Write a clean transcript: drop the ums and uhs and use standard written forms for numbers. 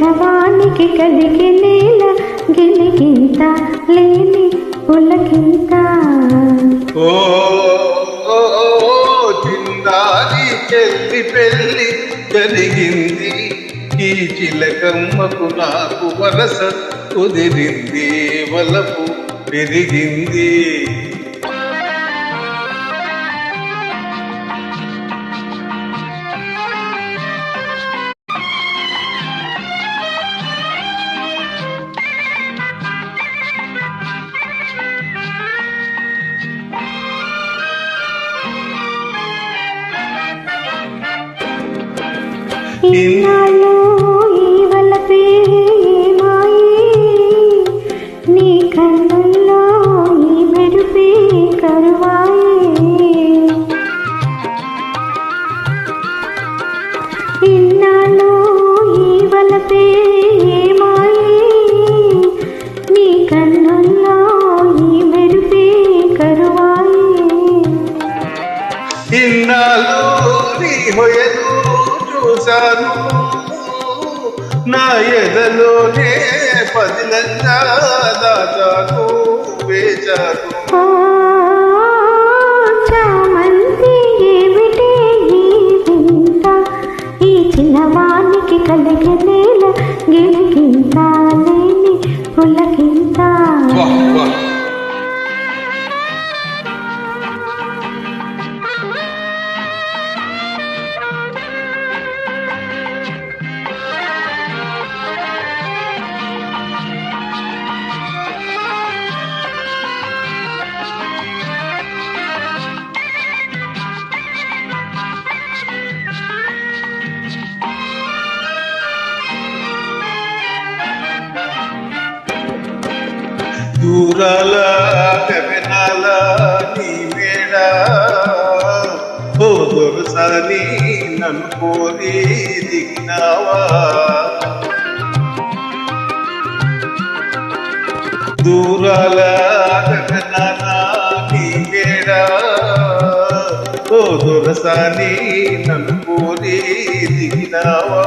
చిన్నవానికి కలిగి నేల గిలిగింత లేని పులకింత. ఓ చిన్నారి చెల్లి పెళ్ళి జరిగింది, ఈ చిలకమ్మకు నాకు వరస కుదిరింది, వలపు పెరిగింది. ఇన్నాళ్ళు ఈ వలపే మాయే, నీ కన్నుల్లో ఈ మెరుపే కరువాయే. ఇన్నాళ్ళు ఈ వలపే మాయే, నీ కన్నుల్లో ఈ మెరుపే కరువాయే. ఇన్నాళ్ళు నీ హొయలు చూశాను, నా ఎదలోనే పదిలంగా దాచాను వేచాను. చామంతి ఏమిటి ఈ వింత, ఈ చిన్నవానికి కలిగే నేల గిలిగింత లేని పులకింత. దూరాల గగనాల నీ మేడ, ఓ దొరసాని నన్ను కోరి దిగినావా. దూరాల గగనాల నీ మేడ, ఓ దొరసాని నన్ను కోరి దిగినావా.